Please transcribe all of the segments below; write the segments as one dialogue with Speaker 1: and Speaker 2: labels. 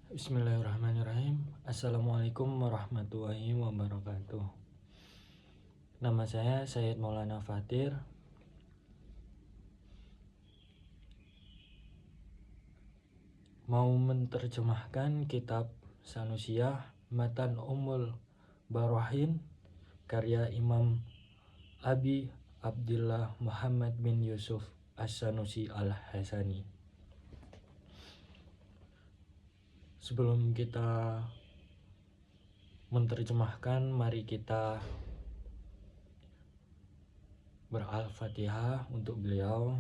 Speaker 1: Bismillahirrahmanirrahim. Assalamualaikum warahmatullahi wabarakatuh. Nama saya Sayyid Maulana Fatir. Mau menerjemahkan kitab Sanusiyah Matan Ummul Barahin karya Imam Abi Abdillah Muhammad bin Yusuf As-Sanusi Al-Hasani. Sebelum kita menerjemahkan, mari kita ber-al-fatihah untuk beliau.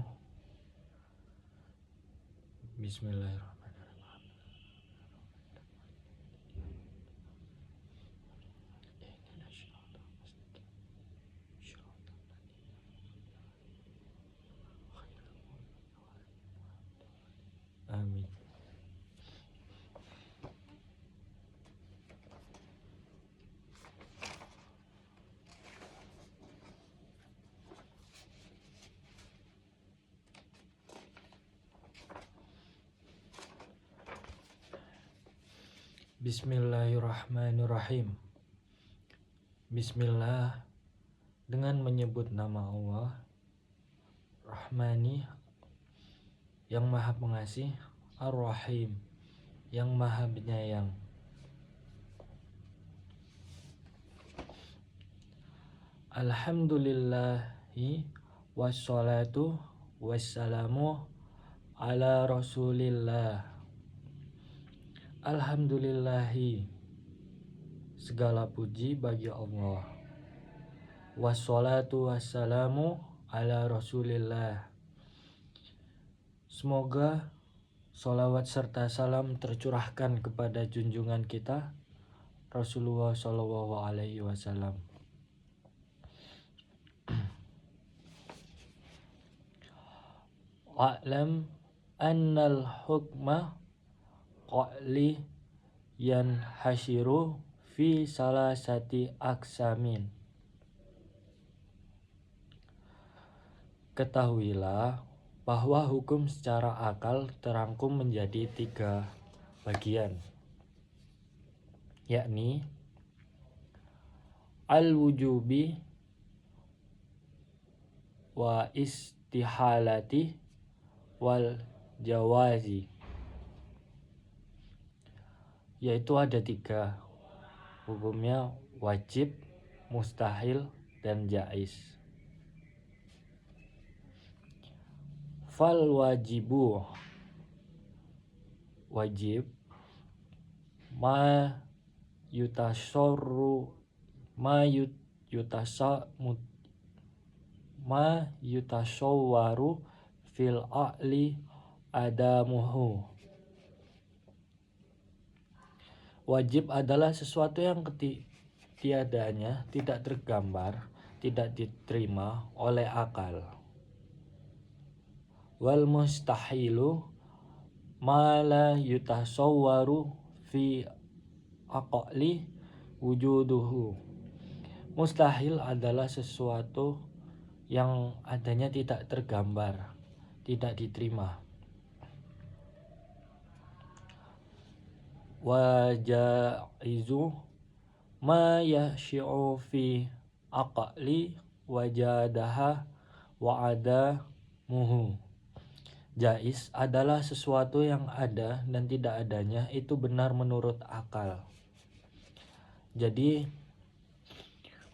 Speaker 1: Bismillahirrahmanirrahim. Amin. Bismillahirrahmanirrahim. Bismillah, dengan menyebut nama Allah, Rahmani, yang maha pengasih, Ar-Rahim, yang maha penyayang. Alhamdulillahi wassalatu wassalamu ala rasulillah. Alhamdulillahi, segala puji bagi Allah. Wassalatu wassalamu ala rasulillah. Semoga sholawat serta salam tercurahkan kepada junjungan kita Rasulullah Shallallahu Alaihi Wasallam. Wa'lam annal hukma qali yanhashiru fi salasati aksamin. Ketahuilah bahwa hukum secara akal terangkum menjadi 3 bagian, yakni al-wujubi wa istihalati wal jawazi, yaitu ada 3 hukumnya: wajib, mustahil, dan jaiz. Fal wajibu, wajib, ma yutasawwaru fil a'li adamuhu. Wajib adalah sesuatu yang ketiadanya tidak tergambar, tidak diterima oleh akal. Wal mustahilu ma la yutasawwaru fi aqli wujuduhu. Mustahil adalah sesuatu yang adanya tidak tergambar, tidak diterima. Wa jaizu ma yashi'u fi aqli wajadaha wa adamuhu. Jaiz adalah sesuatu yang ada dan tidak adanya itu benar menurut akal. Jadi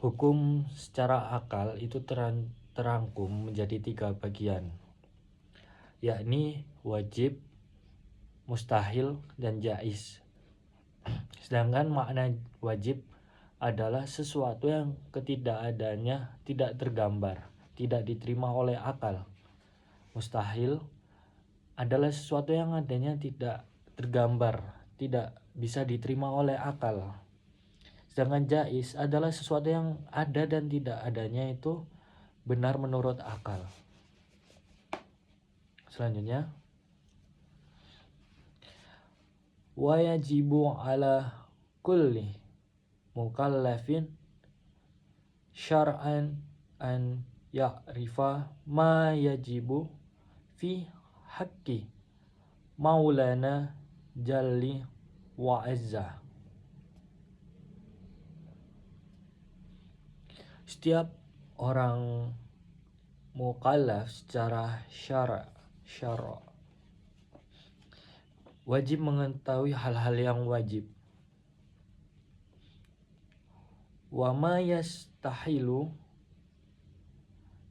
Speaker 1: hukum secara akal itu terangkum menjadi 3 bagian, yakni wajib, mustahil, dan jaiz. Sedangkan makna wajib adalah sesuatu yang ketidakadanya tidak tergambar, tidak diterima oleh akal. Mustahil adalah sesuatu yang adanya tidak tergambar, tidak bisa diterima oleh akal. Sedangkan jaiz adalah sesuatu yang ada dan tidak adanya itu benar menurut akal. Selanjutnya, wa yajibu ala kulli mukallafin syar'an an ya'rifa ma yajibu fi haqqi maulana jalli wa azza. Setiap orang mukallaf secara syara wajib mengetahui hal-hal yang wajib. Wa ma yastahilu,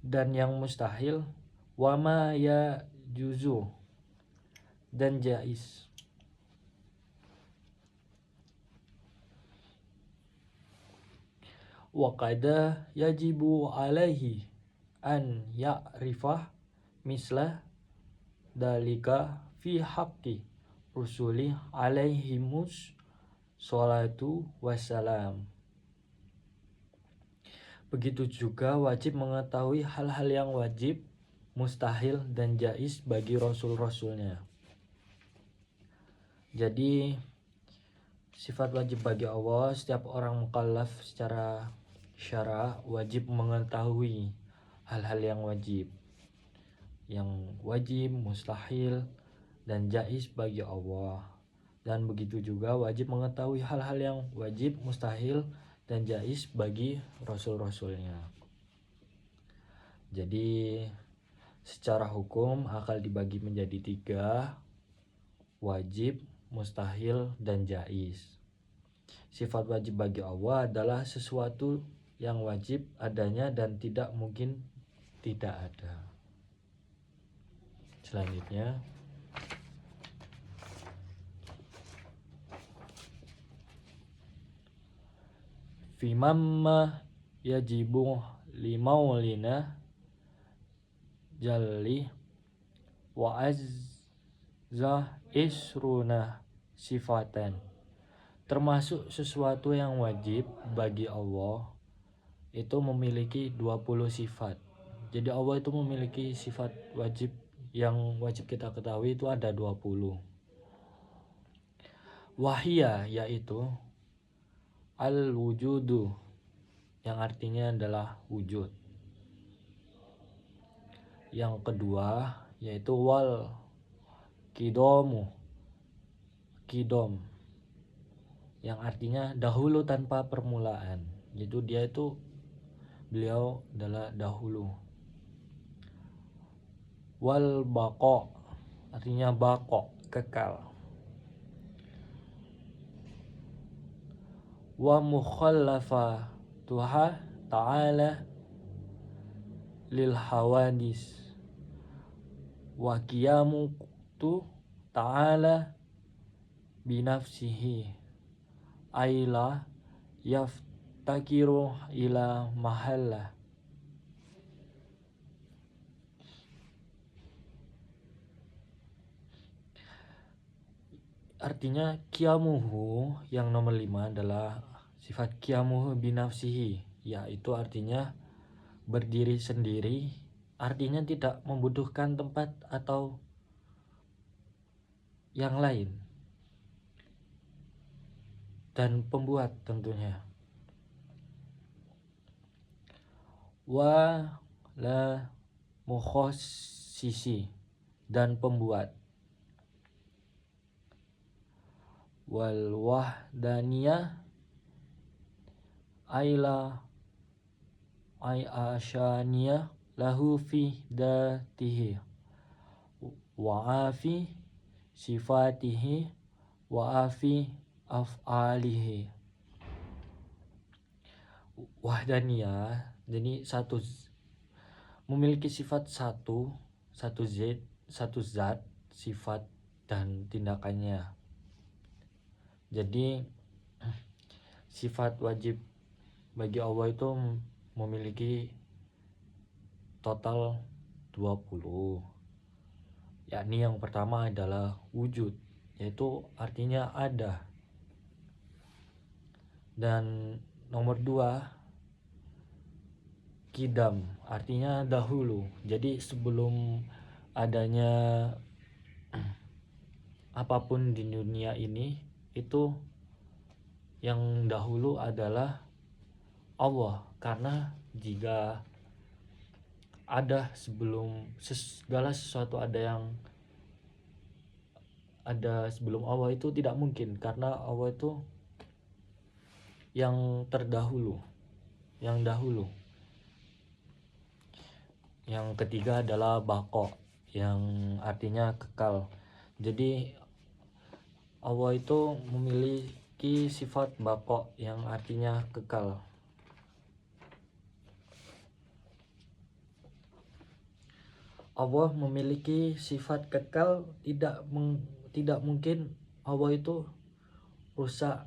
Speaker 1: dan yang mustahil. Wa ma yajuzu, dan jaiz. Wa qada yajibu alaihi an ya'rifah mislah dalika fi haqqi rusuli alaihimus sholatu wassalam. Begitu juga wajib mengetahui hal-hal yang wajib, mustahil, dan jaiz bagi rasul-rasulnya. Jadi sifat wajib bagi Allah, setiap orang mukallaf secara syara wajib mengetahui hal-hal yang wajib, mustahil, dan jaiz bagi Allah. Dan begitu juga wajib mengetahui hal-hal yang wajib, mustahil, dan jaiz bagi rasul-rasulnya. Jadi secara hukum akal dibagi menjadi 3, wajib, mustahil, dan jaiz. Sifat wajib bagi Allah adalah sesuatu yang wajib adanya dan tidak mungkin tidak ada. Selanjutnya, fimamma yajibu limaulina jalli wa azza isruna sifatan. Termasuk sesuatu yang wajib bagi Allah itu memiliki 20 sifat. Jadi Allah itu memiliki sifat wajib yang wajib kita ketahui itu ada 20. Wahia, yaitu al-wujudu, yang artinya adalah wujud. Yang kedua yaitu wal qidom, yang artinya dahulu tanpa permulaan. Jadi beliau adalah dahulu. Wal baqa, artinya baqa, kekal. Wa mukhallafatuha ta'ala lil hawadis wa qiyamu ta'ala binafsihi aila yaftakiru ila mahalla. Artinya qiyamuhu yang nomor 5 adalah sifat qiyamuhu binafsihi, yaitu artinya berdiri sendiri, artinya tidak membutuhkan tempat atau yang lain, dan pembuat tentunya. Wa la mukhassisi, dan pembuat. Wal wahdaniyah aila asyaniyah lahu fi datihi wa afi sifatihi wa afi af'alihi. Wahdaniyah, jadi memiliki sifat satu zat, sifat dan tindakannya. Jadi sifat wajib bagi Allah itu memiliki total 20. Yakni yang pertama adalah wujud, yaitu artinya ada. Dan nomor 2, qidam, artinya dahulu. Jadi sebelum adanya apapun di dunia ini, itu yang dahulu adalah Allah. Karena jika ada sebelum segala sesuatu ada yang ada sebelum Allah itu tidak mungkin, karena Allah itu yang terdahulu, yang dahulu. Yang ketiga adalah baqo, yang artinya kekal. Jadi Allah itu memiliki sifat baqo yang artinya kekal. Allah memiliki sifat kekal, tidak mungkin Allah itu rusak,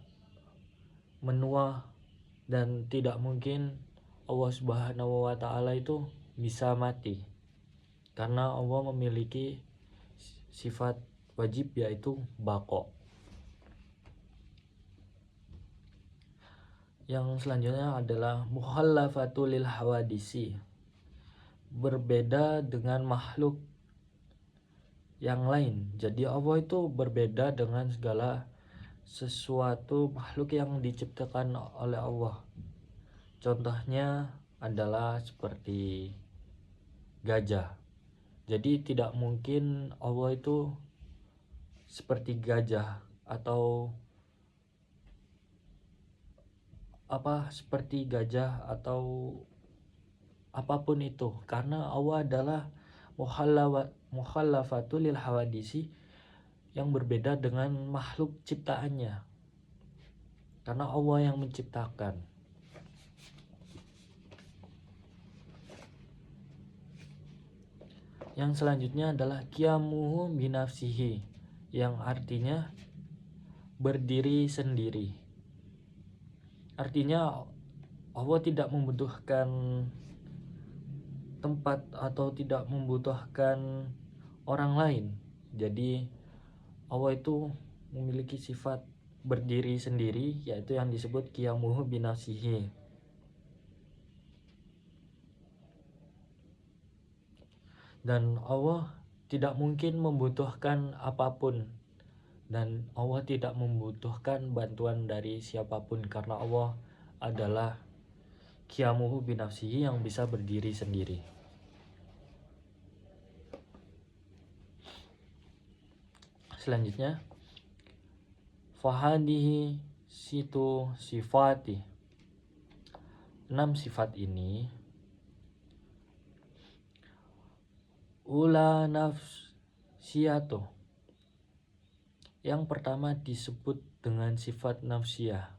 Speaker 1: menua, dan tidak mungkin Allah Subhanahu wa taala itu bisa mati. Karena Allah memiliki sifat wajib, yaitu baqo. Yang selanjutnya adalah mukhallafatu lil hawadisi, berbeda dengan makhluk yang lain. Jadi Allah itu berbeda dengan segala sesuatu makhluk yang diciptakan oleh Allah. Contohnya adalah seperti gajah. Jadi tidak mungkin Allah itu seperti gajah atau atau apapun itu, karena Allah adalah mukhallafatul lil hawadisi, yang berbeda dengan makhluk ciptaannya, karena Allah yang menciptakan. Yang selanjutnya adalah qiyamuhu binafsihi, yang artinya berdiri sendiri. Artinya Allah tidak membutuhkan tempat atau tidak membutuhkan orang lain. Jadi Allah itu memiliki sifat berdiri sendiri, yaitu yang disebut qiyamuhu binafsihi. Dan Allah tidak mungkin membutuhkan apapun, dan Allah tidak membutuhkan bantuan dari siapapun, karena Allah adalah qiyamuhu binafsihi, yang bisa berdiri sendiri. Selanjutnya, fahadihi situ sifati, 6 sifat ini ula nafsiyatu, yang pertama disebut dengan sifat nafsiyah,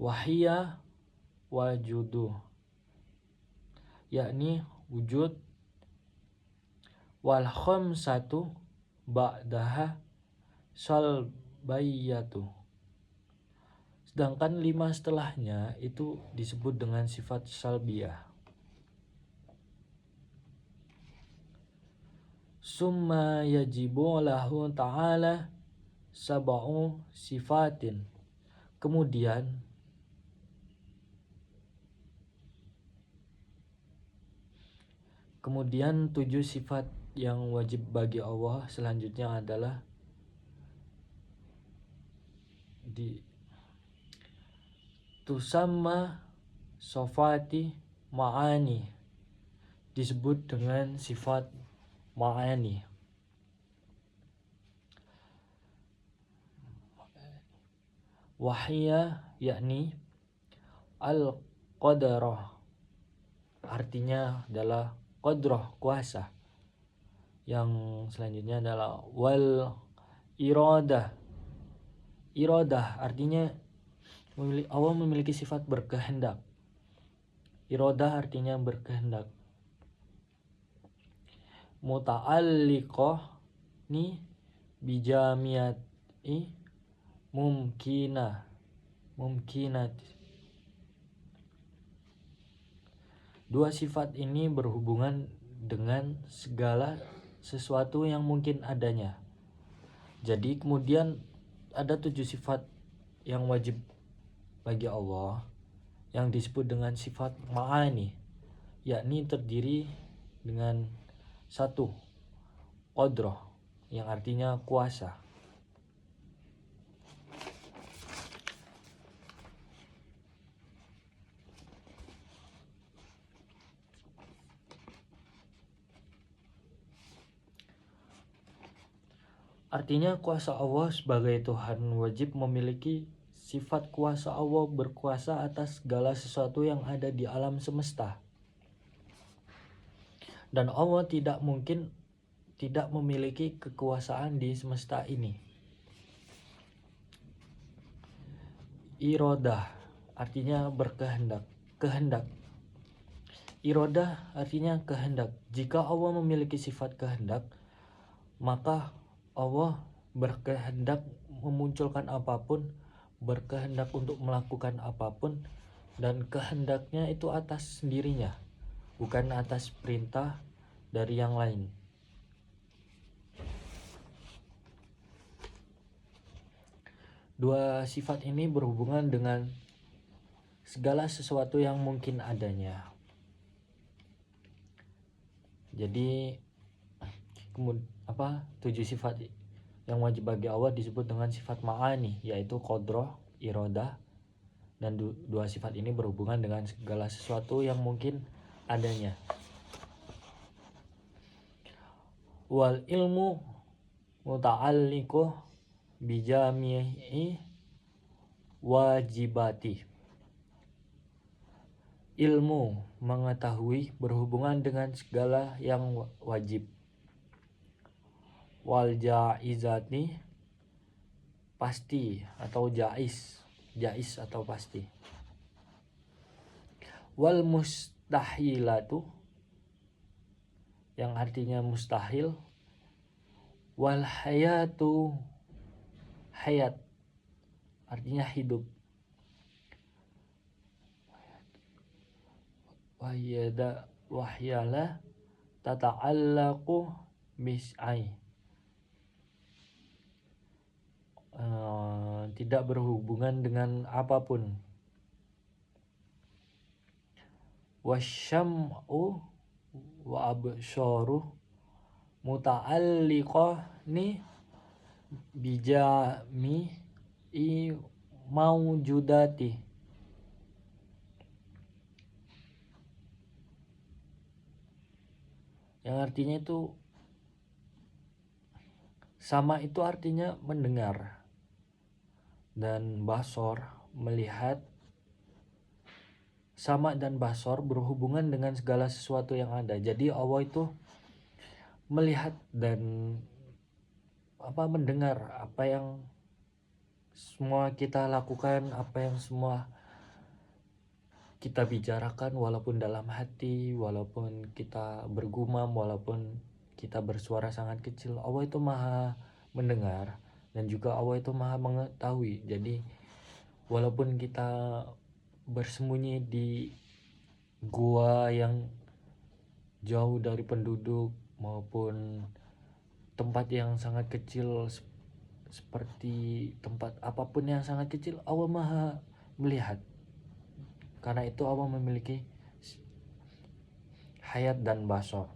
Speaker 1: wahiyah wajudu, yakni wujud, wal khamsatu ba'daha salbayatu, sedangkan 5 setelahnya itu disebut dengan sifat salbiyah. Summa yajibu lahu ta'ala sab'u sifatin, kemudian Kemudian 7 sifat yang wajib bagi Allah selanjutnya adalah tusamma sofati ma'ani, disebut dengan sifat ma'ani. Wahiyah, yakni al-qadarah, artinya adalah qadrah, kuasa. Yang selanjutnya adalah wal iradah. Iradah artinya Allah memiliki sifat berkehendak. Iradah artinya berkehendak. Muta'alliqah ni bijamiati mumkinat. 2 sifat ini berhubungan dengan segala sesuatu yang mungkin adanya. Jadi kemudian ada 7 sifat yang wajib bagi Allah yang disebut dengan sifat ma'ani, yakni terdiri dengan 1 qadrah, yang artinya kuasa. Artinya kuasa Allah sebagai Tuhan wajib memiliki sifat kuasa Allah berkuasa atas segala sesuatu yang ada di alam semesta. Dan Allah tidak mungkin tidak memiliki kekuasaan di semesta ini. Irodah artinya berkehendak, kehendak. Irodah artinya kehendak. Jika Allah memiliki sifat kehendak, maka Allah berkehendak memunculkan apapun, berkehendak untuk melakukan apapun, dan kehendaknya itu atas sendirinya, bukan atas perintah dari yang lain. Dua sifat ini berhubungan dengan segala sesuatu yang mungkin adanya. Jadi 7 sifat yang wajib bagi Allah disebut dengan sifat ma'ani, yaitu qadroh, irodah, dan dua sifat ini berhubungan dengan segala sesuatu yang mungkin adanya. Wal ilmu muta'alliquh bijami'i wajibati. Ilmu mengetahui berhubungan dengan segala yang wajib. Wal jaizati pasti atau jais atau pasti. Wal mustahilatu yang artinya mustahil. Wal hayatu hayat artinya hidup. Wahyala tata'allaqu bis'ai tidak berhubungan dengan apapun. Wasyam'u wa absharu muta'alliqani bijami'i maujudati. Yang artinya itu sama, itu artinya mendengar, dan basor melihat. Sama dan basor berhubungan dengan segala sesuatu yang ada. Jadi Allah itu melihat dan mendengar apa yang semua kita lakukan, apa yang semua kita bicarakan, walaupun dalam hati, walaupun kita bergumam, walaupun kita bersuara sangat kecil. Allah itu maha mendengar, dan juga Allah itu maha mengetahui. Jadi walaupun kita bersembunyi di gua yang jauh dari penduduk maupun tempat yang sangat kecil, seperti tempat apapun yang sangat kecil, Allah maha melihat. Karena itu Allah memiliki hayat dan basar.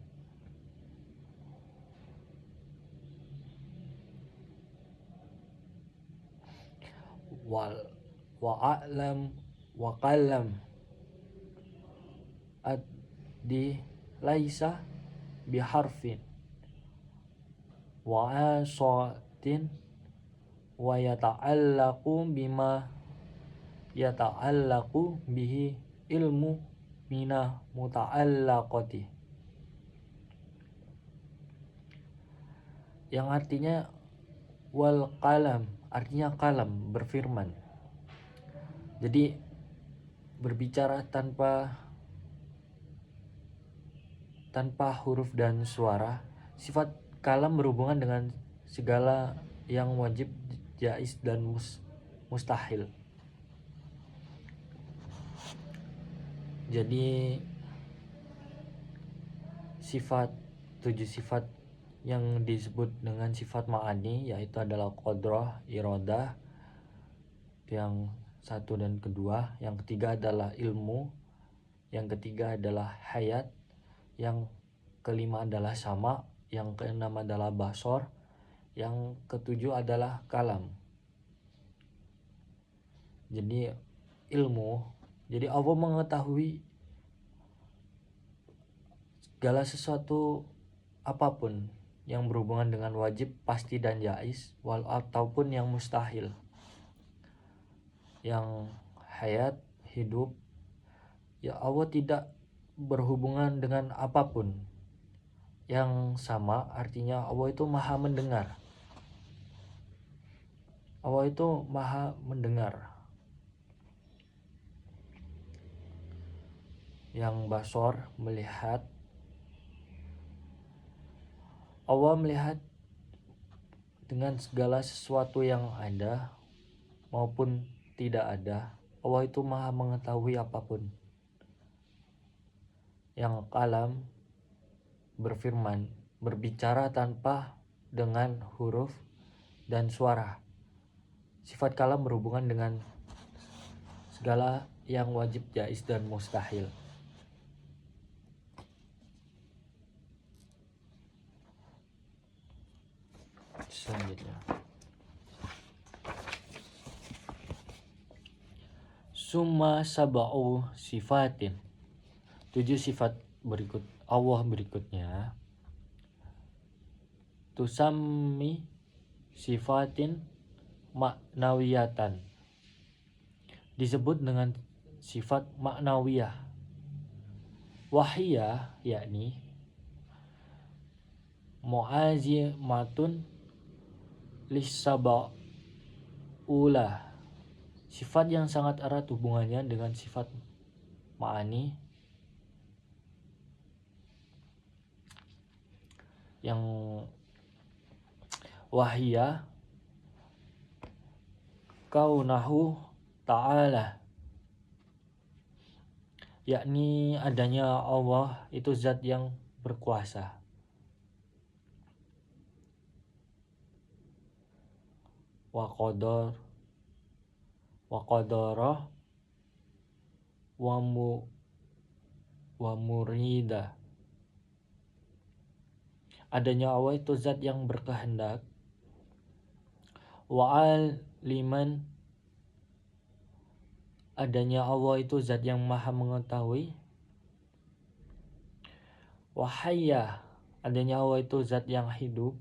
Speaker 1: Wa'alam wa qalam di laisa biharfin wa asatin wa yata'allaqu bima yata'allaqu bihi ilmu mina muta'allaqati, yang artinya wal qalam artinya kalam, berfirman. Jadi berbicara tanpa huruf dan suara. Sifat kalam berhubungan dengan segala yang wajib, jais, dan mustahil. Jadi 7 sifat yang disebut dengan sifat ma'ani, yaitu adalah qadroh, irodah, yang satu dan kedua. Yang ketiga adalah ilmu, yang ketiga adalah hayat, yang kelima adalah sama, yang keenam adalah basor, yang ketujuh adalah kalam. Jadi ilmu, jadi Allah mengetahui segala sesuatu apapun yang berhubungan dengan wajib, pasti dan jais, ataupun yang mustahil, yang hayat, hidup. Ya Allah tidak berhubungan dengan apapun. Yang sama artinya Allah itu maha mendengar. Allah itu maha mendengar. Yang basor, melihat. Allah melihat dengan segala sesuatu yang ada maupun tidak ada. Allah itu maha mengetahui apapun. Yang kalam berfirman, berbicara tanpa dengan huruf dan suara. Sifat kalam berhubungan dengan segala yang wajib, jais, dan mustahil. Selanjutnya, summa sab'u sifatin, 7 sifat berikut Allah berikutnya. Tusammi sifatin maknawiyatan, disebut dengan sifat maknawiyah. Wahiyah, yakni mu'azimatun lisaba'ulah, sifat yang sangat erat hubungannya dengan sifat ma'ani yang wahiyah kaunahu ta'ala, yakni adanya Allah itu zat yang berkuasa. Wa qadarah wa murida, adanya Allah itu zat yang berkehendak. Wa aliman, adanya Allah itu zat yang maha mengetahui. Wa hayya, adanya Allah itu zat yang hidup.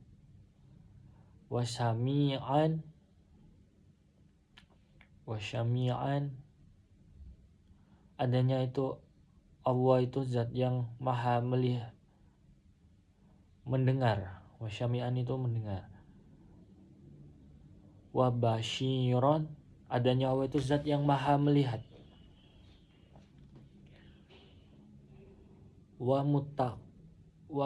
Speaker 1: Wa syami'an, adanya itu Allah itu zat yang maha melihat, mendengar. Wa syami'an itu mendengar. Wa basyiran, adanya Allah itu zat yang maha melihat. Wa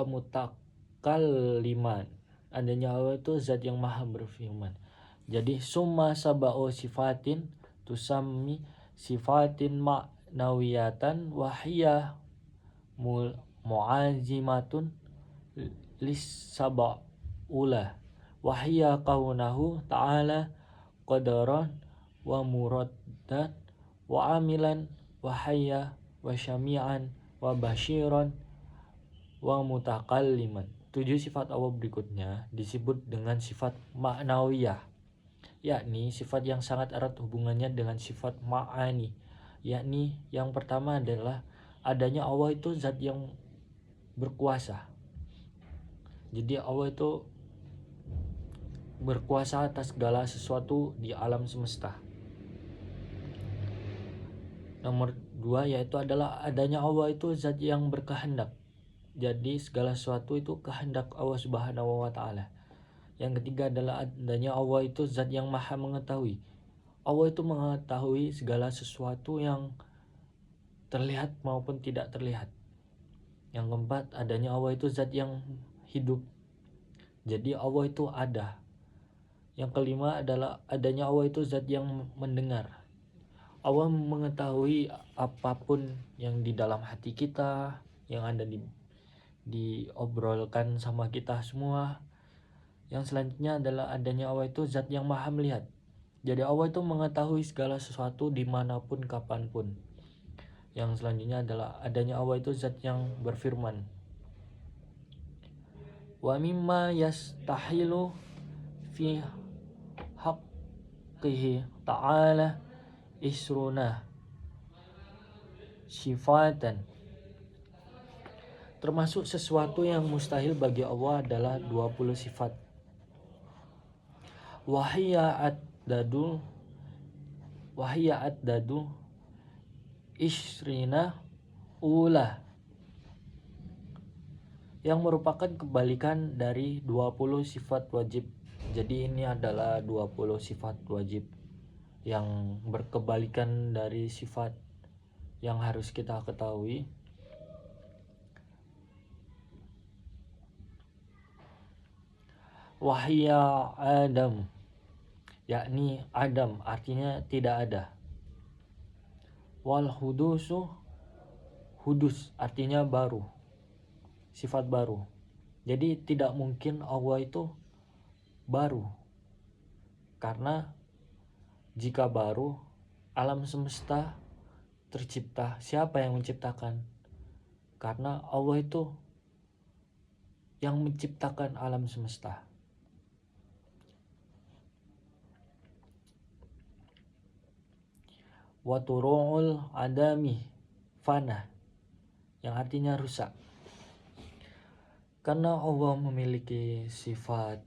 Speaker 1: mutakalliman, adanya Allah itu zat yang maha berfirman. Jadi summa sab'u sifatin tusammi sifatin ma'nawiyatan wahiyah mu'azimatun lis-sab'ulah wahiyah kaunahu ta'ala qadaran wa muraddat wa amilan wa hayya wa syami'an wa basyiran wa mutakalliman. 7 sifat Allah berikutnya disebut dengan sifat ma'nawiyah, yakni sifat yang sangat erat hubungannya dengan sifat ma'ani. Yakni yang pertama adalah adanya Allah itu zat yang berkuasa. Jadi Allah itu berkuasa atas segala sesuatu di alam semesta. Nomor 2 yaitu adalah adanya Allah itu zat yang berkehendak. Jadi segala sesuatu itu kehendak Allah Subhanahu wa taala. Yang ketiga adalah adanya Allah itu zat yang maha mengetahui. Allah itu mengetahui segala sesuatu yang terlihat maupun tidak terlihat. Yang keempat, adanya Allah itu zat yang hidup. Jadi Allah itu ada. Yang kelima adalah adanya Allah itu zat yang mendengar. Allah mengetahui apapun yang di dalam hati kita, yang ada diobrolkan sama kita semua. Yang selanjutnya adalah adanya Allah itu zat yang maha melihat. Jadi Allah itu mengetahui segala sesuatu dimanapun kapanpun. Yang selanjutnya adalah adanya Allah itu zat yang berfirman. Wa mimma yastahilu fi haqqihi ta'ala isruna sifatan Termasuk sesuatu yang mustahil bagi Allah adalah 20 sifat. Wahiyya ad-dadu isrina ula, yang merupakan kebalikan dari 20 sifat wajib. Jadi ini adalah 20 sifat wajib yang berkebalikan dari sifat yang harus kita ketahui. Wahya Adam, yakni Adam, artinya tidak ada. Wal hudusu, hudus artinya baru, sifat baru. Jadi tidak mungkin Allah itu baru, karena jika baru, alam semesta tercipta. Siapa yang menciptakan? Karena Allah itu yang menciptakan alam semesta. Wa turu'ul adami fana, yang artinya rusak. Karena Allah memiliki sifat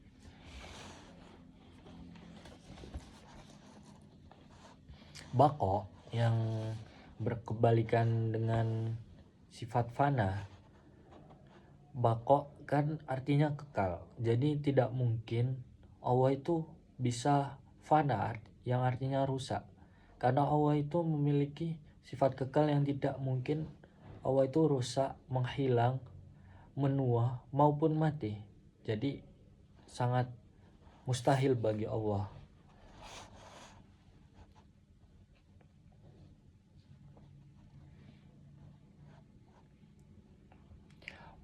Speaker 1: baqo yang berkebalikan dengan sifat fana. Baqo kan artinya kekal. Jadi tidak mungkin Allah itu bisa fana yang artinya rusak. Karena Allah itu memiliki sifat kekal yang tidak mungkin Allah itu rusak, menghilang, menua maupun mati. Jadi sangat mustahil bagi Allah.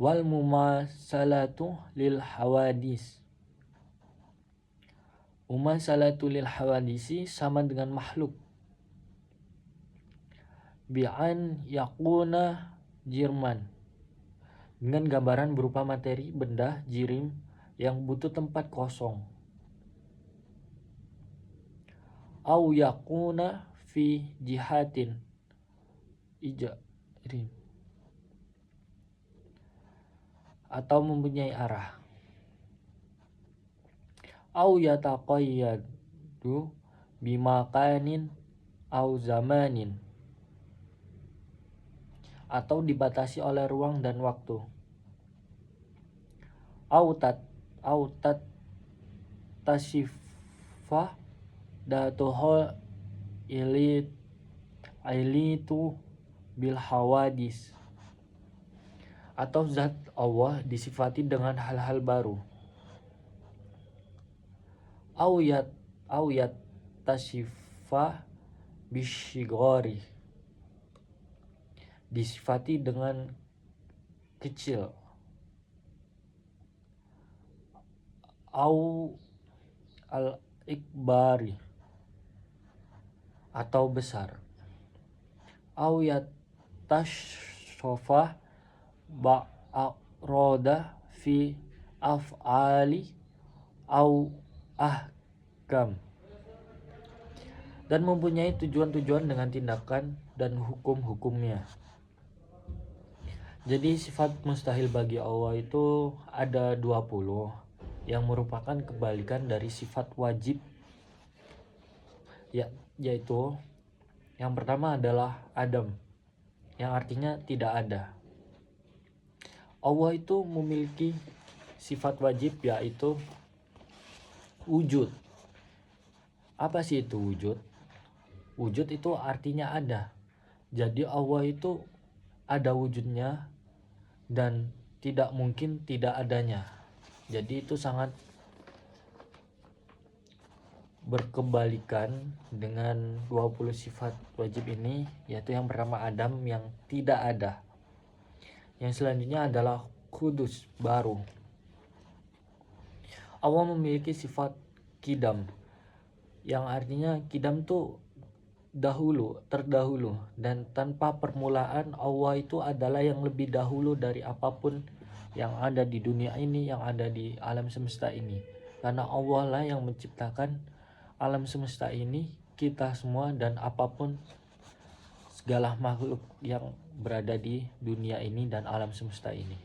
Speaker 1: Wal mumasalatu lil hawadis. Mumasalatu lil hawadisi sama dengan makhluk. Bi'an yakuna jirman, dengan gambaran berupa materi, benda, jirim yang butuh tempat kosong. Au yakuna fi jihatin ijarim, atau mempunyai arah. Au yataqayyadu bimakanin au zamanin, atau dibatasi oleh ruang dan waktu. Autat tasifah datuhol ilitu bil hawadis, atau zat Allah disifati dengan hal-hal baru. Auyat tasifah bisyigori, disifati dengan kecil. Au al-ikbari, atau besar. Au yatasofah ba'roda fi af'ali au ahkam, dan mempunyai tujuan-tujuan dengan tindakan dan hukum-hukumnya. Jadi sifat mustahil bagi Allah itu ada 20 yang merupakan kebalikan dari sifat wajib, yaitu yang pertama adalah Adam, yang artinya tidak ada. Allah itu memiliki sifat wajib, yaitu wujud. Apa sih itu wujud? Wujud itu artinya ada. Jadi Allah itu ada wujudnya dan tidak mungkin tidak adanya. Jadi itu sangat berkebalikan dengan 20 sifat wajib ini, yaitu yang pertama Adam yang tidak ada. Yang selanjutnya adalah kudus, baru. Allah memiliki sifat kidam, yang artinya kidam tuh dahulu, terdahulu, dan tanpa permulaan. Allah itu adalah yang lebih dahulu dari apapun yang ada di dunia ini, yang ada di alam semesta ini. Karena Allah lah yang menciptakan alam semesta ini, kita semua, dan apapun segala makhluk yang berada di dunia ini dan alam semesta ini.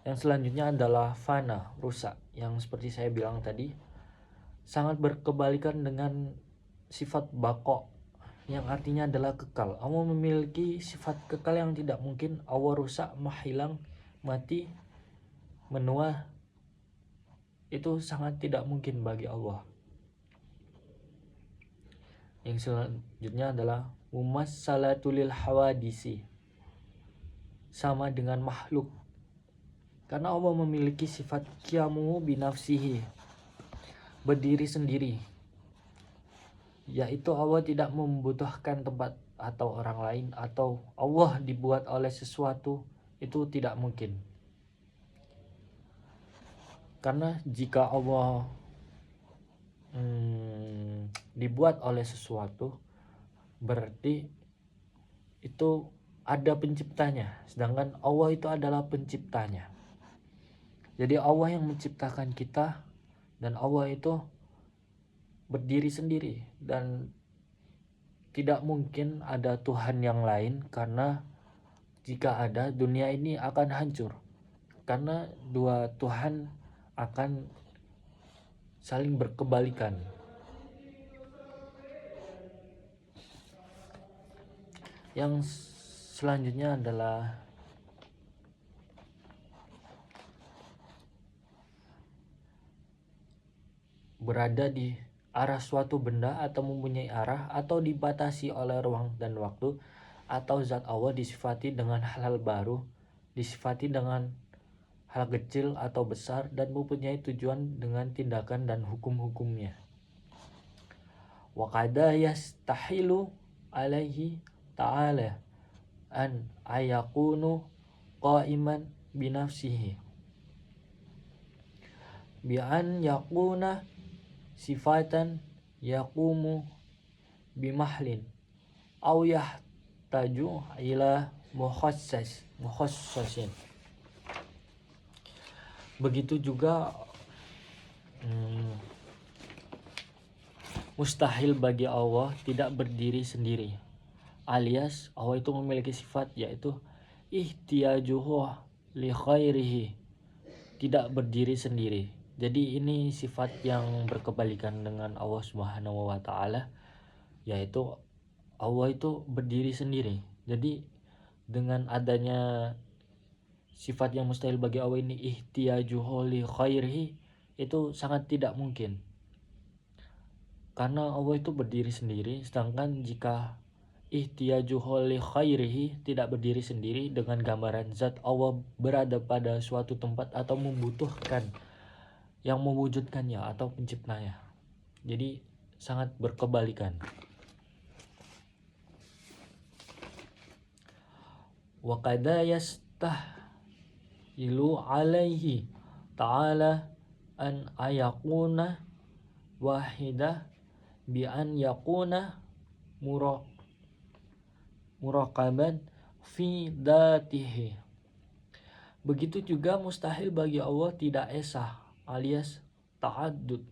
Speaker 1: Yang selanjutnya adalah fana, rusak, yang seperti saya bilang tadi sangat berkebalikan dengan sifat bako, yang artinya adalah kekal. Allah memiliki sifat kekal yang tidak mungkin. Allah rusak, menghilang, mati, menua, itu sangat tidak mungkin bagi Allah. Yang selanjutnya adalah mumassalatulil hawadisi, sama dengan makhluk, karena Allah memiliki sifat qiyamu binafsihi, berdiri sendiri, yaitu Allah tidak membutuhkan tempat atau orang lain, atau Allah dibuat oleh sesuatu, itu tidak mungkin. Karena jika Allah dibuat oleh sesuatu, berarti itu ada penciptanya, sedangkan Allah itu adalah penciptanya. Jadi Allah yang menciptakan kita, dan Allah itu berdiri sendiri, dan tidak mungkin ada Tuhan yang lain, karena jika ada, dunia ini akan hancur, karena dua Tuhan akan saling berkebalikan. Yang selanjutnya adalah berada di arah suatu benda atau mempunyai arah, atau dibatasi oleh ruang dan waktu, atau zat Allah disifati dengan hal-hal baru, disifati dengan hal kecil atau besar, dan mempunyai tujuan dengan tindakan dan hukum-hukumnya. Wa qada yastahilu alaihi ta'ala an ayakunu qa'iman binafsihi bi an yakuna sifatan yaqumu bimahlin aw yahtaju ila mukhassasin. Begitu juga mustahil bagi Allah tidak berdiri sendiri, alias Allah itu memiliki sifat yaitu ihtiyajuhu li khairihi, tidak berdiri sendiri. Jadi ini sifat yang berkebalikan dengan Allah Subhanahu wa taala, yaitu Allah itu berdiri sendiri. Jadi dengan adanya sifat yang mustahil bagi Allah ini, ihtiyajuhu li khairihi, itu sangat tidak mungkin. Karena Allah itu berdiri sendiri, sedangkan jika ihtiyajuhu li khairihi tidak berdiri sendiri, dengan gambaran zat Allah berada pada suatu tempat atau membutuhkan yang mewujudkannya atau penciptanya. Jadi sangat berkebalikan. Wa qada yastahilu alaihi ta'ala an ayakuna wahidah bi an yakuna muraqaban fi datihi. Begitu juga mustahil bagi Allah tidak esa, alias ta'addud,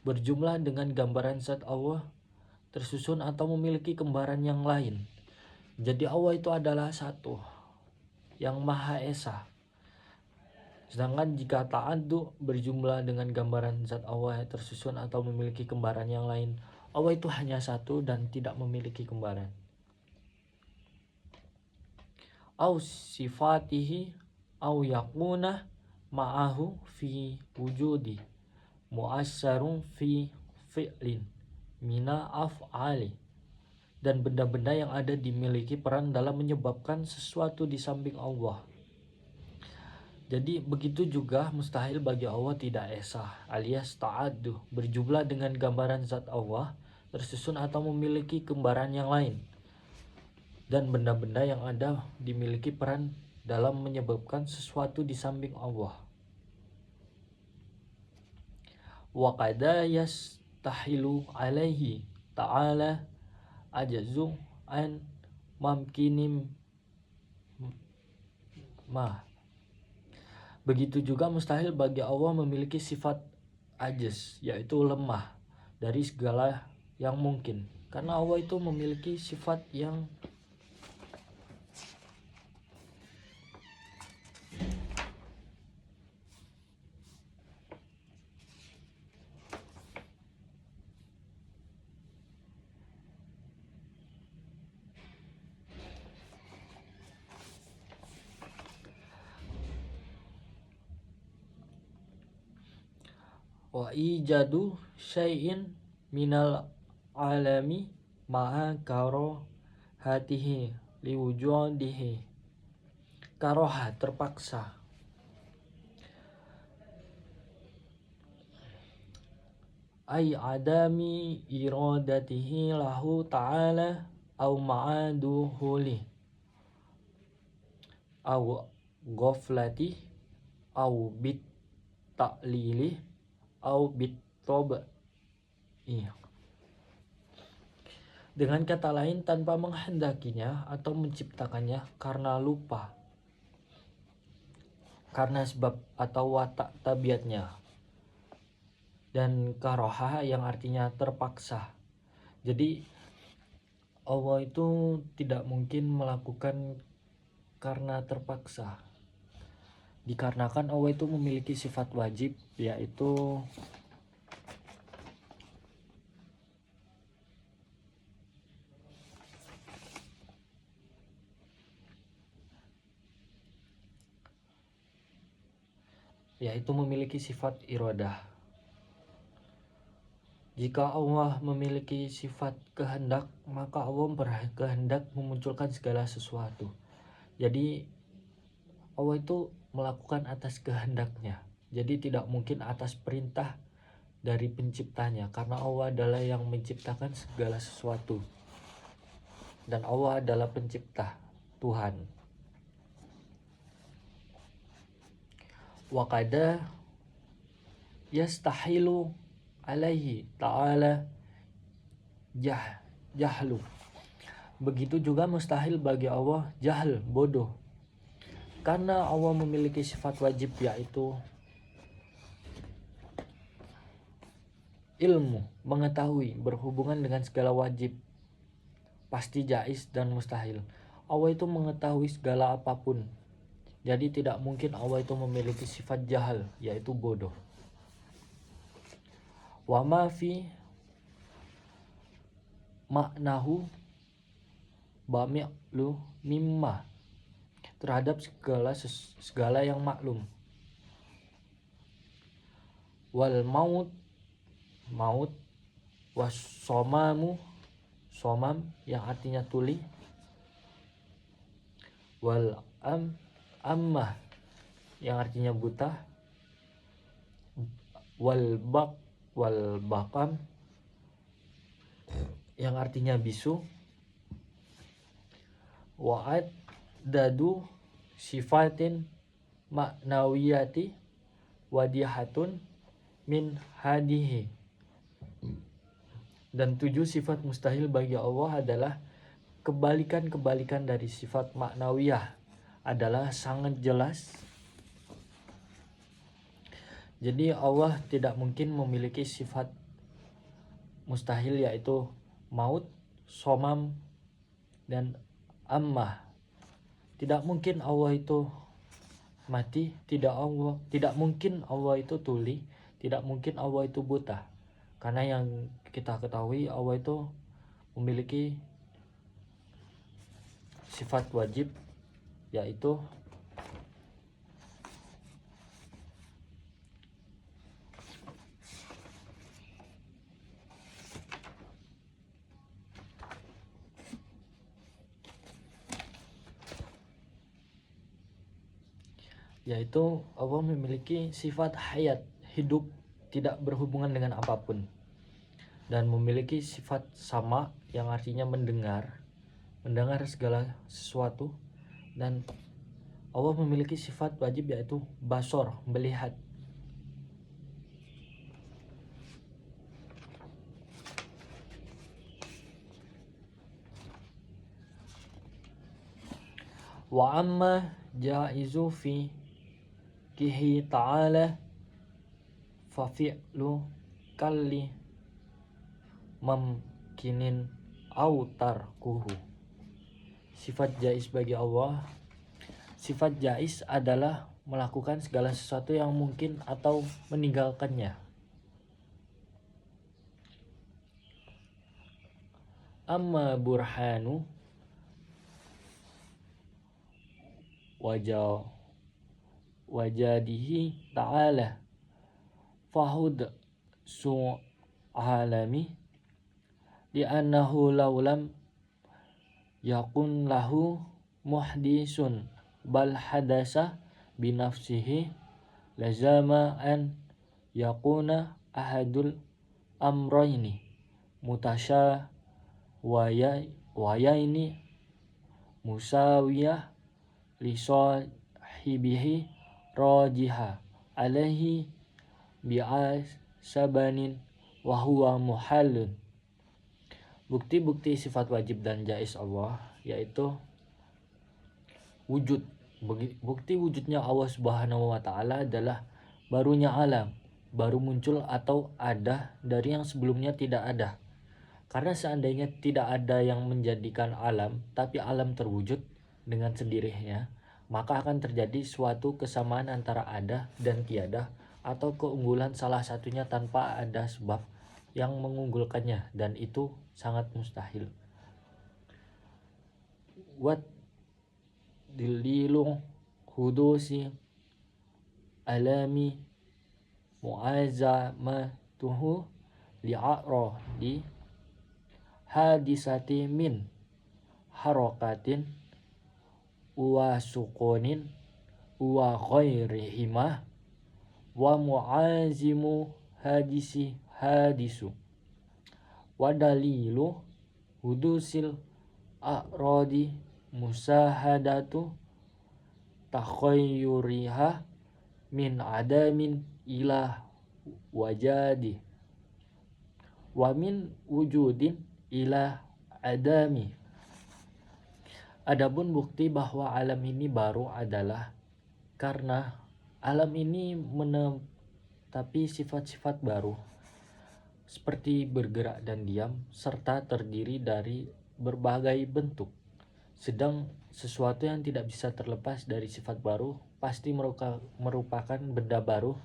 Speaker 1: berjumlah dengan gambaran zat Allah tersusun atau memiliki kembaran yang lain. Jadi Allah itu adalah satu yang Maha Esa. Sedangkan jika ta'addud, berjumlah dengan gambaran zat Allah tersusun atau memiliki kembaran yang lain, Allah itu hanya satu dan tidak memiliki kembaran. Au sifatihi au yakuna ma'ahu fi wujudi mu'assarun fi fi'lin mina af'ali, dan benda-benda yang ada dimiliki peran dalam menyebabkan sesuatu di samping Allah. Jadi begitu juga mustahil bagi Allah tidak esa, alias ta'addu, berjumlah dengan gambaran zat Allah tersusun atau memiliki kembaran yang lain, dan benda-benda yang ada dimiliki peran dalam menyebabkan sesuatu di samping Allah. Wa qada yastahilu alaihi ta'ala ajazu an mamkinim ma. Begitu juga mustahil bagi Allah memiliki sifat ajaz, yaitu lemah dari segala yang mungkin. Karena Allah itu memiliki sifat yang wa ijadu syai'in minal alami ma'a karohatihi liwujudihi. Karoha terpaksa, ay adami iradatihi lahu ta'ala au ma'aduhuli au ghaflati au bit ta'lili au bit toba'i. Dengan kata lain, tanpa menghendakinya atau menciptakannya karena lupa, karena sebab atau watak tabiatnya, dan karoha yang artinya terpaksa. Jadi Allah itu tidak mungkin melakukan karena terpaksa, dikarenakan Allah itu memiliki sifat wajib, yaitu memiliki sifat iradah. Jika Allah memiliki sifat kehendak, maka Allah berkehendak memunculkan segala sesuatu. Jadi Allah itu melakukan atas kehendaknya. Jadi tidak mungkin atas perintah dari penciptanya, karena Allah adalah yang menciptakan segala sesuatu. Dan Allah adalah pencipta, Tuhan. Wa qada yastahilu alaihi ta'ala jahlu. Begitu juga mustahil bagi Allah jahl, bodoh. Karena Allah memiliki sifat wajib, yaitu ilmu, mengetahui, berhubungan dengan segala wajib, pasti jais dan mustahil. Allah itu mengetahui segala apapun. Jadi tidak mungkin Allah itu memiliki sifat jahal, yaitu bodoh. Wa ma fi maknahu bami'lu mimma, terhadap segala yang maklum. Wal maut was somam yang artinya tuli. Wal ammah yang artinya buta. Wal bakam yang artinya bisu. Wa'ad dadu sifatin maknawiyati wadihatun min hadihi. Dan 7 sifat mustahil bagi Allah adalah kebalikan-kebalikan dari sifat maknawiyah, adalah sangat jelas. Jadi Allah tidak mungkin memiliki sifat mustahil, yaitu maut, somam, dan ammah. Tidak mungkin Allah itu mati, tidak mungkin Allah itu tuli, tidak mungkin Allah itu buta. Karena yang kita ketahui, Allah itu memiliki sifat wajib, yaitu Allah memiliki sifat hayat, hidup, tidak berhubungan dengan apapun, dan memiliki sifat sama yang artinya mendengar segala sesuatu. Dan Allah memiliki sifat wajib, yaitu basor, melihat. Wa amma jaizu fi kihi ta'ala fa fi'lu kalli mamkinin au tarkuhu. Sifat jaiz bagi Allah. Sifat jaiz adalah melakukan segala sesuatu yang mungkin atau meninggalkannya. Amma burhanu wajadihi ta'ala fahud su'alami li'annahu laulam yakun lahu muhdisun bal hadasa binafsihi lazama an yakuna ahadul amrayni mutasya wayaini musawiyah li sahibihi rajiha alaihi bi'asabanin wa huwa muhallun. Bukti-bukti sifat wajib dan jaiz Allah yaitu wujud. Bukti wujudnya Allah Subhanahu wa taala adalah barunya alam, baru muncul atau ada dari yang sebelumnya tidak ada. Karena seandainya tidak ada yang menjadikan alam, tapi alam terwujud dengan sendirinya, maka akan terjadi suatu kesamaan antara ada dan tiada, atau keunggulan salah satunya tanpa ada sebab yang mengunggulkannya, dan itu sangat mustahil. Wat dililu hudusi alami mu'azamatuhu li'a'radi hadisati min harokatin wa sukunin wa ghairihima wa mu'azimu hadisu wa dalilu hudusil a'radi musahadatu takhayyuriha min adamin ila wajadi wa min wujudin ila adami. Adapun bukti bahwa alam ini baru adalah karena alam ini menetapi sifat-sifat baru seperti bergerak dan diam serta terdiri dari berbagai bentuk. Sedang sesuatu yang tidak bisa terlepas dari sifat baru pasti merupakan benda baru.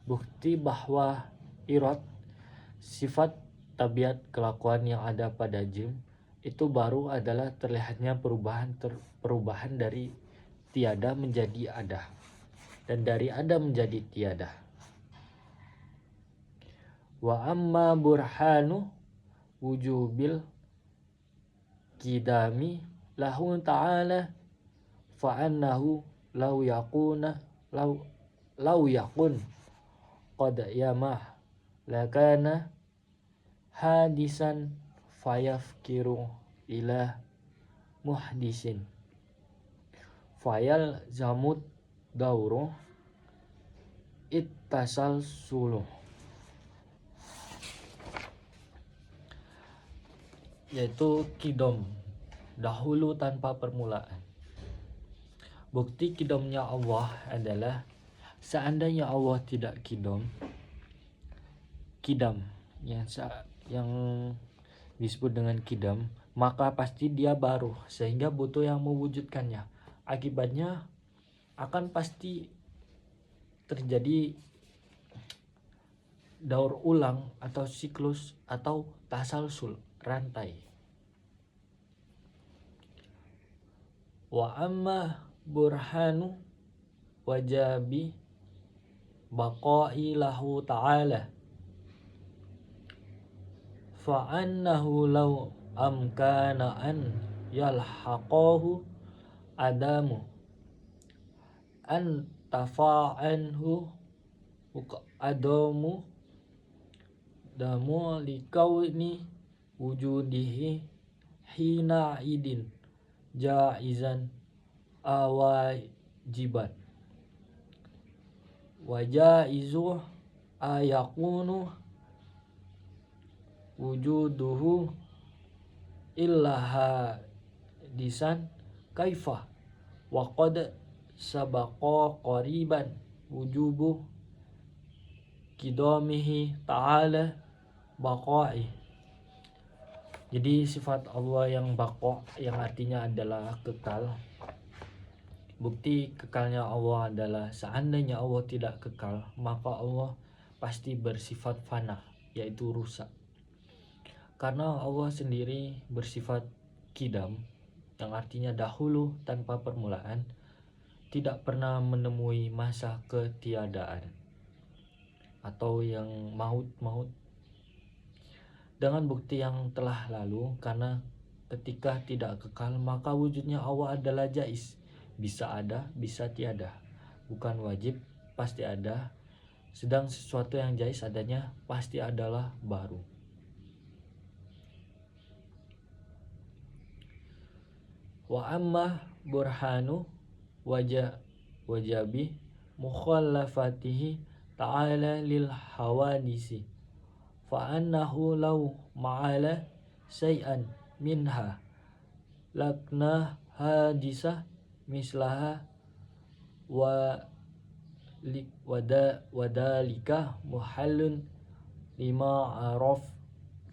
Speaker 1: Bukti bahwa irad, sifat tabiat kelakuan yang ada pada jin itu baru adalah terlihatnya perubahan dari tiada menjadi ada dan dari ada menjadi tiada. Wa amma burhanu wujubil kidami lahu ta'ala fa'annahu law yakun qad yamah lakana hadisan fayafkiru ila muhdisin fayal zamud dauru ittasal suluh, yaitu kidom, dahulu tanpa permulaan. Bukti kidomnya Allah adalah seandainya Allah tidak kidom yang disebut dengan kidam, maka pasti dia baru sehingga butuh yang mewujudkannya. Akibatnya akan pasti terjadi daur ulang atau siklus atau tasalsul, rantai. Wa amma burhanu wajabi baqa'i lahu ta'ala fa'annahu law amkana an yalhaqahu adamu an tafa'anhu adamu damu likawni wujudihi hina idin jaizan awajiban wajaizu ayakunu wujuduhu illa hadisan kaifa wa qad sabaqa qariban wujubu qidamihi ta'ala baqa'i. Jadi sifat Allah yang baqa, yang artinya adalah kekal. Bukti kekalnya Allah adalah seandainya Allah tidak kekal, maka Allah pasti bersifat fana, yaitu rusak. Karena Allah sendiri bersifat qidam, yang artinya dahulu tanpa permulaan, tidak pernah menemui masa ketiadaan atau yang maut. Dengan bukti yang telah lalu, karena ketika tidak kekal maka wujudnya Allah adalah jais, bisa ada, bisa tiada, bukan wajib, pasti ada. Sedang sesuatu yang jais adanya pasti adalah baru. Wa amma burhanu wajabi mukhallafatihi ta'ala lil hawadisi fa annahu law ma'ala syai'an minha lakna hadisah mislaha wa wadalika muhallun lima araf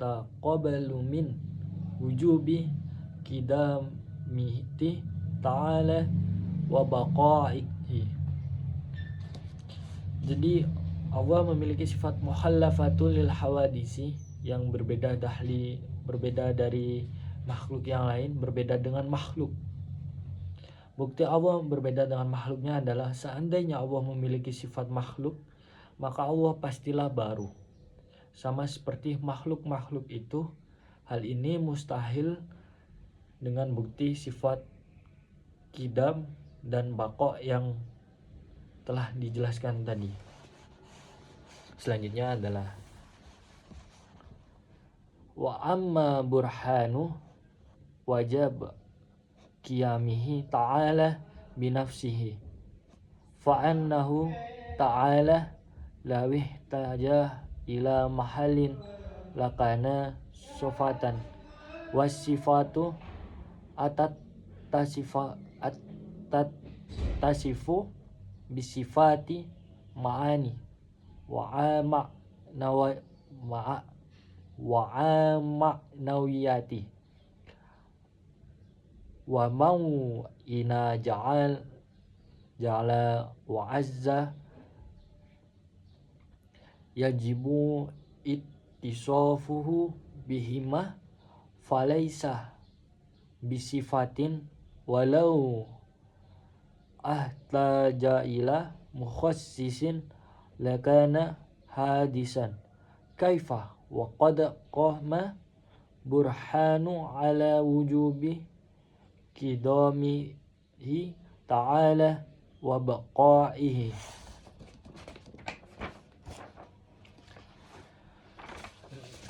Speaker 1: taqabalu min wujubi qidamiti ta'ala wa baqa'ihi. Jadi Allah memiliki sifat muhallafatul lil hawadisi, yang berbeda dari makhluk yang lain, berbeda dengan makhluk. Bukti Allah berbeda dengan makhluknya adalah seandainya Allah memiliki sifat makhluk, maka Allah pastilah baru. Sama seperti makhluk-makhluk itu, hal ini mustahil dengan bukti sifat qidam dan baqa yang telah dijelaskan tadi. Selanjutnya adalah wa amma burhanu wajab qiyamihi ta'ala binafsihi fa annahu ta'ala lawih tajah ila mahallin lakana sifatan wasifatu atat tasifu bisifati ma'ani wa nawiyati wa mau ina ja'ala wa azza yajibu ittisafuhu bihima falaisa bisifatin walau ahtaja ila mukhassisin lakana hadisan kaifa wa qad qahma burhanu ala wujubi qidamihi ta'ala wa baqaihi.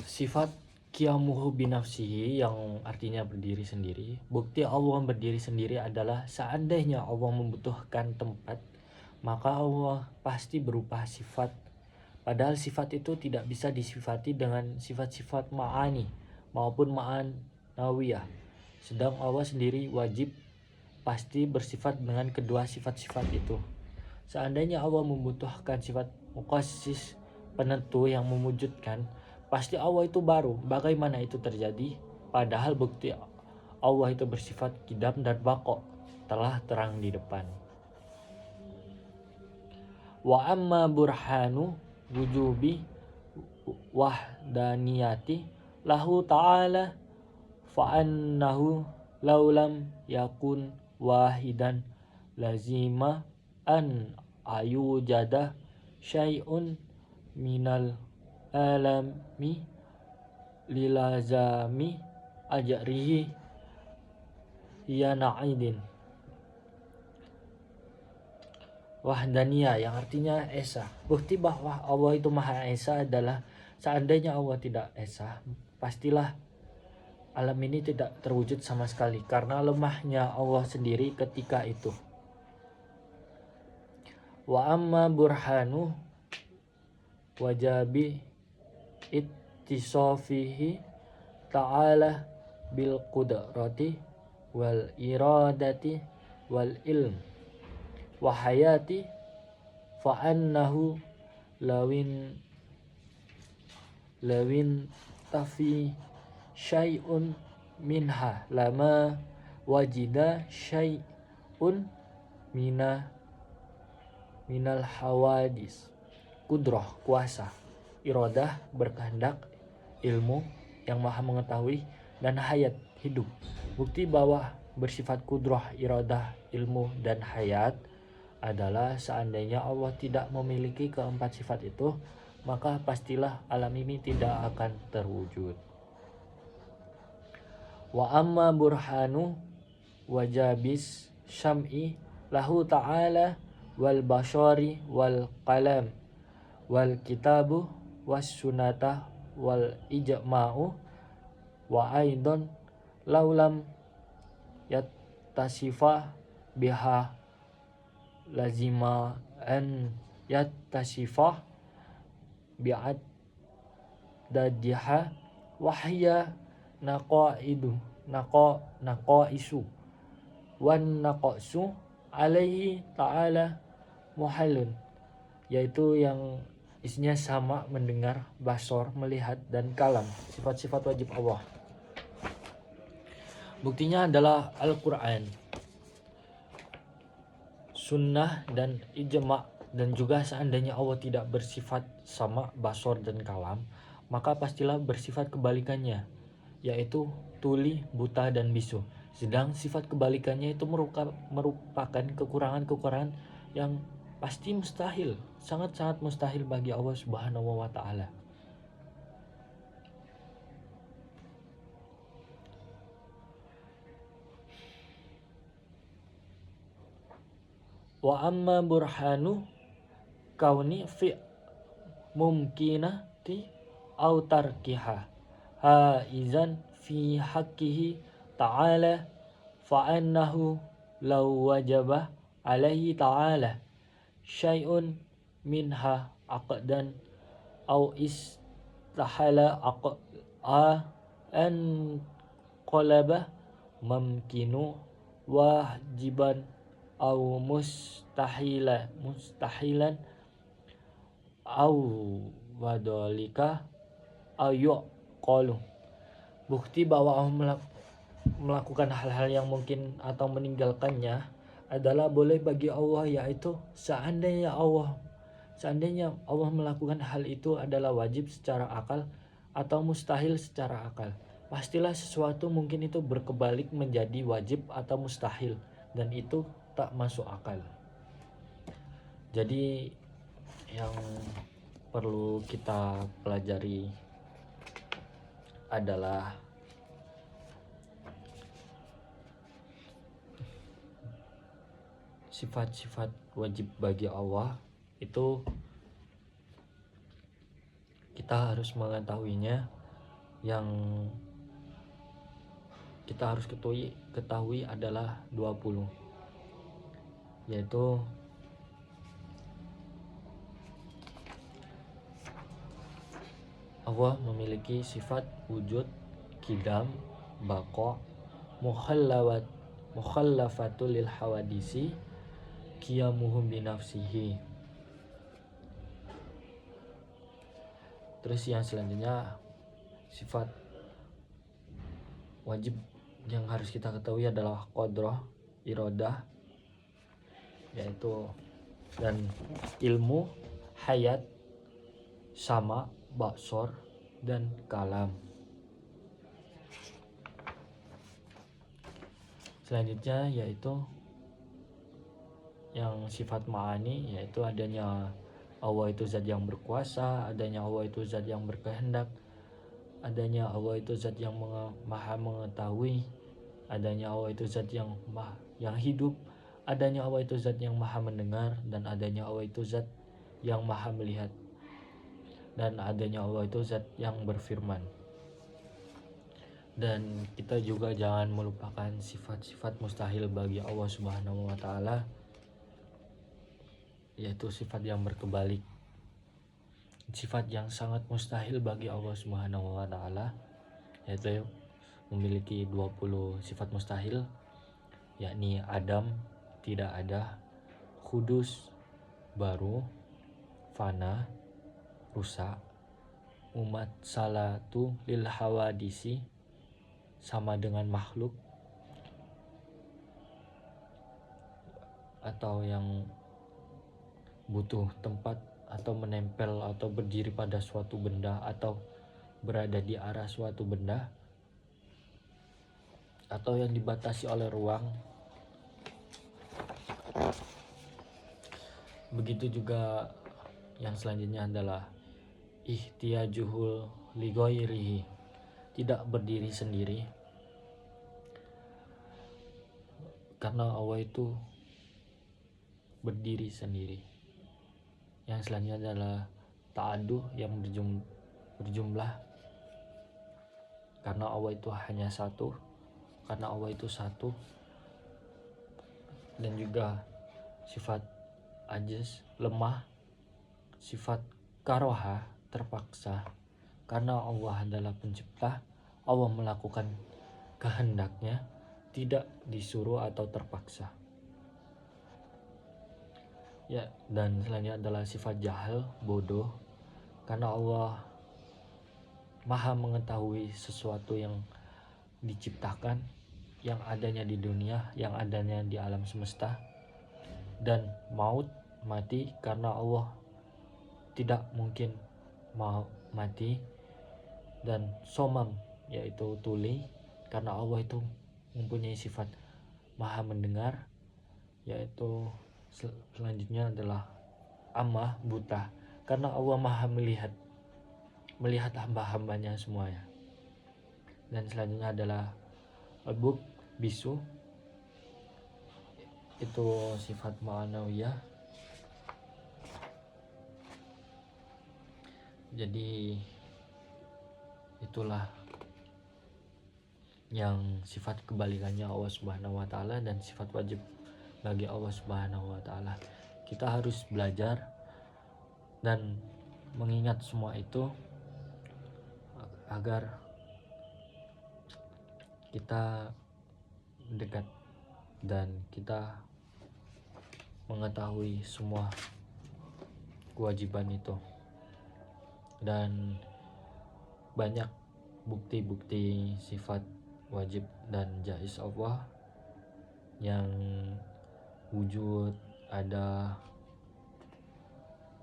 Speaker 1: Sifat qiyamuhu binafsihi, yang artinya berdiri sendiri. Bukti Allah berdiri sendiri adalah seandainya Allah membutuhkan tempat, maka Allah pasti berupa sifat. Padahal sifat itu tidak bisa disifati dengan sifat-sifat ma'ani maupun ma'anawiyah. Sedang Allah sendiri wajib pasti bersifat dengan kedua sifat-sifat itu. Seandainya Allah membutuhkan sifat mukhassis, penentu yang mewujudkan, pasti Allah itu baru. Bagaimana itu terjadi? Padahal bukti Allah itu bersifat qidam dan baqa telah terang di depan. Wa amma burhanu wujubi wahdaniyati lahu ta'ala fa annahu laulam yakun wahidan lazima an ayujada syai'un minal alami lilazami ajrihi ya na'idin. Wahdaniyah yang artinya esa. Bukti bahwa Allah itu Maha Esa adalah seandainya Allah tidak esa, pastilah alam ini tidak terwujud sama sekali karena lemahnya Allah sendiri ketika itu. Wa amma burhanu wajabi ittisafihi ta'ala bil qudrati wal iradati wal ilm wa hayati fa annahu lawin lawin tafi syai'un minha lama wajida syai'un minal hawadis. Kudroh, kuasa. Irodah, berkehendak. Ilmu, yang maha mengetahui. Dan hayat, hidup. Bukti bahwa bersifat kudroh, irodah, ilmu, dan hayat adalah seandainya Allah tidak memiliki keempat sifat itu, maka pastilah alam ini tidak akan terwujud. Wa amma burhanu wajabis syam'i lahu ta'ala wal bashari wal qalam wal kitabu was sunata wal ijma'u wa aidan laulam yattasifa biha lazima an yattasifa bi'ad dadiha wahya naqaisu wan naqasu alaihi ta'ala muhalun, yaitu yang isinya sama, mendengar, basor, melihat, dan kalam, sifat-sifat wajib Allah. Buktinya adalah Al-Quran, sunnah, dan ijma'. Dan juga seandainya Allah tidak bersifat sama, basor, dan kalam, maka pastilah bersifat kebalikannya, yaitu tuli, buta, dan bisu. Sedang sifat kebalikannya itu merupakan kekurangan-kekurangan yang pasti mustahil, sangat-sangat mustahil bagi Allah Subhanahu wa ta'ala. Wa amma burhanu kauni fi mumkinati au tarkiha haizan fi haqqihi ta'ala fa'annahu law wajaba alaihi ta'ala syai'un minha aqdan au istahala an qalaba mumkinu wajiban au mustahilan au wadhalika ayu qalu. Bukti bahwa Allah melakukan hal-hal yang mungkin atau meninggalkannya adalah boleh bagi Allah, yaitu seandainya Allah melakukan hal itu adalah wajib secara akal atau mustahil secara akal. Pastilah sesuatu mungkin itu berkebalik menjadi wajib atau mustahil, dan itu tak masuk akal. Jadi yang perlu kita pelajari adalah sifat-sifat wajib bagi Allah itu kita harus mengetahuinya. Yang kita harus ketahui adalah 20, yaitu Allah memiliki sifat wujud, qidam, baqa, mukhallafatul lil hawadisi, qiyamuhum binafsihi. Terus yang selanjutnya sifat wajib yang harus kita ketahui adalah qadroh, irodah, yaitu dan ilmu, hayat, sama, basor, dan kalam. Selanjutnya yaitu yang sifat ma'ani, yaitu adanya Allah itu zat yang berkuasa, adanya Allah itu zat yang berkehendak, adanya Allah itu zat yang maha mengetahui, adanya Allah itu zat yang hidup, adanya Allah itu zat yang maha mendengar, dan adanya Allah itu zat yang maha melihat, dan adanya Allah itu zat yang berfirman. Dan kita juga jangan melupakan sifat-sifat mustahil bagi Allah Subhanahu wa ta'ala, yaitu sifat yang berkebalik, sifat yang sangat mustahil bagi Allah Subhanahu wa ta'ala, yaitu memiliki 20 sifat mustahil, yakni Adam, tidak ada, kudus, baru, fana, rusak, umat salatu lil hawadisi, sama dengan makhluk atau yang butuh tempat atau menempel atau berdiri pada suatu benda atau berada di arah suatu benda atau yang dibatasi oleh ruang. Begitu juga yang selanjutnya adalah ihtiyajuhul li ghairihi, tidak berdiri sendiri, karena Allah itu berdiri sendiri. Yang selanjutnya adalah ta'aduh, yang berjumlah, karena Allah itu hanya satu, karena Allah itu satu. Dan juga sifat ajaz, lemah, sifat karoha, terpaksa, karena Allah adalah pencipta. Allah melakukan kehendaknya, tidak disuruh atau terpaksa. Ya, dan selanjutnya adalah sifat jahil, bodoh, karena Allah maha mengetahui sesuatu yang diciptakan, yang adanya di dunia, yang adanya di alam semesta. Dan maut, mati, karena Allah tidak mungkin mau mati. Dan somam, yaitu tuli, karena Allah itu mempunyai sifat maha mendengar. Yaitu selanjutnya adalah amah, buta, karena Allah maha melihat hamba-hambanya semuanya. Dan selanjutnya adalah albuk, bisu, itu sifat ma'anawiyah. Jadi itulah yang sifat kebalikannya Allah Subhanahu wa taala dan sifat wajib bagi Allah Subhanahu wa taala. Kita harus belajar dan mengingat semua itu agar kita dekat dan kita mengetahui semua kewajiban itu. Dan banyak bukti-bukti sifat wajib dan jaiz Allah yang wujud, ada,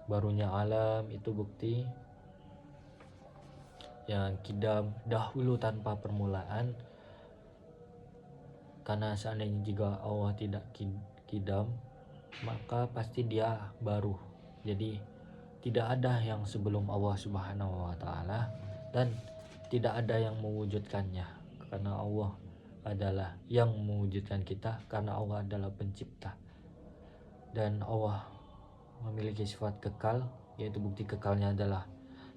Speaker 1: barunya alam, itu bukti. Yang kidam, dahulu tanpa permulaan, karena seandainya jika Allah tidak kidam, maka pasti dia baru. Jadi tidak ada yang sebelum Allah Subhanahu wa taala dan tidak ada yang mewujudkannya, karena Allah adalah yang mewujudkan kita, karena Allah adalah pencipta. Dan Allah memiliki sifat kekal, yaitu bukti kekalnya adalah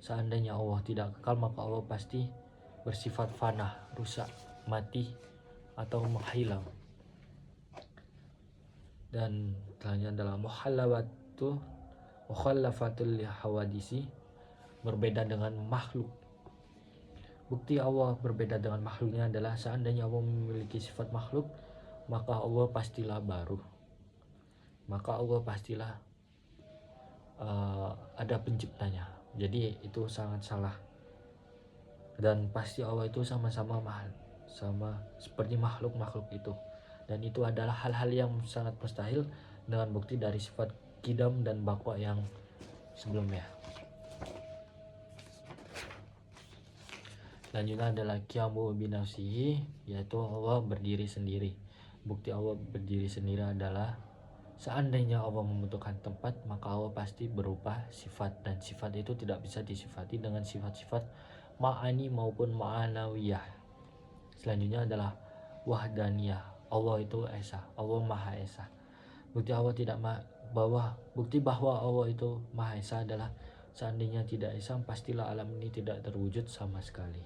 Speaker 1: seandainya Allah tidak kekal, maka Allah pasti bersifat fana, rusak, mati, atau menghilang. Dan selanjutnya adalah mukhallafatul hawadisi, berbeda dengan makhluk. Bukti Allah berbeda dengan makhluknya adalah seandainya Allah memiliki sifat makhluk, maka Allah pastilah baru, maka Allah pastilah ada penciptanya. Jadi itu sangat salah. Dan pasti Allah itu sama-sama seperti makhluk-makhluk itu. Dan itu adalah hal-hal yang sangat mustahil dengan bukti dari sifat kidam dan bakwa yang sebelumnya. Selanjutnya adalah qiyamu binafsihi, yaitu Allah berdiri sendiri. Bukti Allah berdiri sendiri adalah seandainya Allah membutuhkan tempat, maka Allah pasti berupa sifat, dan sifat itu tidak bisa disifati dengan sifat-sifat ma'ani maupun ma'anawiyah. Selanjutnya adalah wahdaniyah, Allah itu esa, Allah maha esa. Bukti Allah bukti bahwa Allah itu maha esa adalah seandainya tidak esa, pastilah alam ini tidak terwujud sama sekali,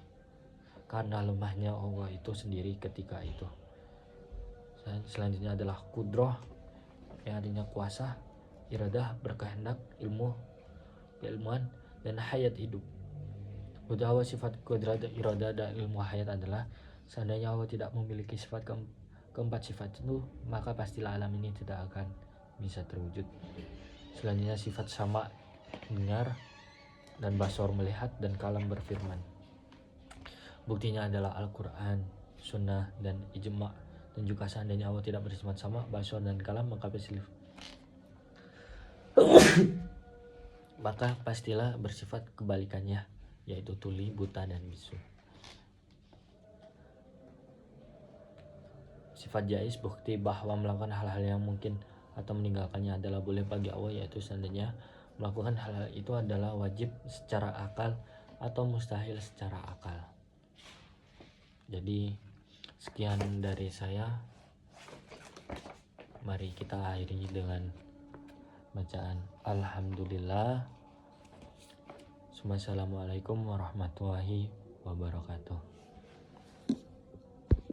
Speaker 1: karena lemahnya Allah itu sendiri ketika itu. Selanjutnya adalah kudroh, yang artinya kuasa, iradah, berkehendak, ilmu, keilmuan, dan hayat, hidup. Bukti Allah sifat kudrat, iradah, dan ilmu hayat adalah seandainya Allah tidak memiliki sifat keempat sifat itu, maka pastilah alam ini tidak akan bisa terwujud. Selanjutnya sifat sama, dengar, dan basor melihat, dan kalam berfirman. Buktinya adalah Al-Quran, Sunnah, dan Ijma'. Dan juga seandainya Allah tidak bersifat sama, basor dan kalam, maka pastilah bersifat kebalikannya, yaitu tuli, buta, dan bisu. Sifat jaiz, bukti bahwa melakukan hal-hal yang mungkin atau meninggalkannya adalah boleh bagi Allah, yaitu seandainya melakukan hal-hal itu adalah wajib secara akal atau mustahil secara akal. Jadi sekian dari saya. Mari kita akhiri dengan bacaan Alhamdulillah. Assalamualaikum warahmatullahi wabarakatuh.